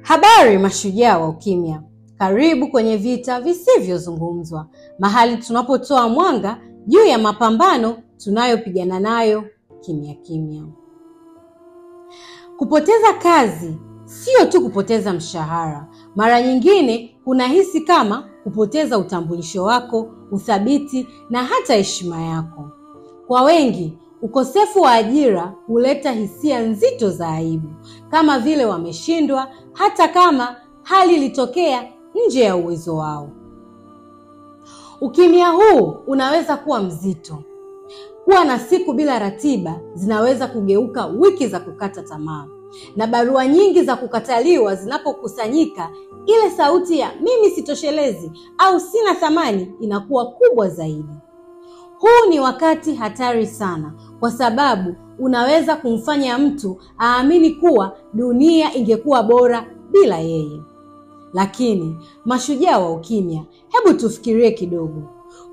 Habari mashujaa wa ukimya. Karibu kwenye vita visivyozungumzwa, mahali tunapotoa mwanga juu ya mapambano tunayopigana nayo kimya kimya. Kupoteza kazi sio tu kupoteza mshahara. Mara nyingine unahisi kama kupoteza utambulisho wako, uthabiti na hata heshima yako. Kwa wengi, ukosefu wa ajira huleta hisia nzito za aibu, kama vile wameshindwa hata kama hali ilitokea nje ya uwezo wao. Ukimya huu unaweza kuwa mzito. Kuwa na siku bila ratiba zinaweza kugeuka wiki za kukata tamaa. Na barua nyingi za kukataliwa zinapokusanyika, ile sauti ya mimi sitoshelezi au sina thamani inakuwa kubwa zaidi. Huu ni wakati hatari sana, kwa sababu unaweza kumfanya mtu aamini kuwa dunia ingekuwa bora bila yeye. Lakini mashujaa wa ukimya, hebu tufikirie kidogo.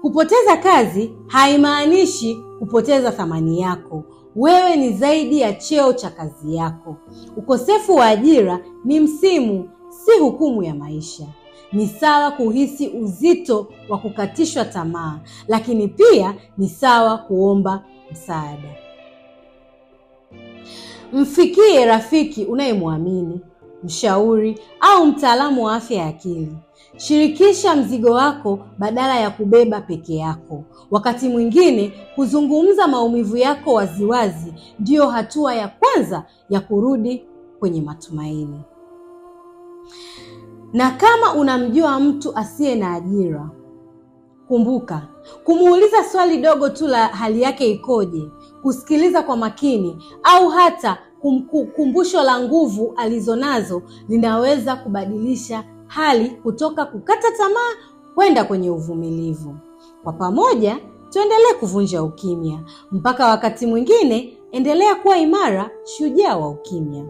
Kupoteza kazi haimaanishi kupoteza thamani yako. Wewe ni zaidi ya cheo cha kazi yako. Ukosefu wa ajira ni msimu, si hukumu ya maisha. Ni sawa kuhisi uzito wa kukatishwa tamaa, lakini pia ni sawa kuomba msaada. Mfikie rafiki unayemwamini, mshauri au mtaalamu wa afya ya akili. Shirikisha mzigo wako badala ya kubeba peke yako. Wakati mwingine kuzungumza maumivu yako waziwazi ndio hatua ya kwanza ya kurudi kwenye matumaini. Na kama unamjua mtu asiye na ajira, kumbuka kumuuliza swali dogo tu la hali yake ikoje, kusikiliza kwa makini au hata kumbusho la nguvu alizonazo linaweza kubadilisha hali kutoka kukata tamaa kwenda kwenye uvumilivu. Kwa pamoja tuendelee kuvunja ukimya. Mpaka wakati mwingine, endelea kuwa imara, shujaa wa ukimya.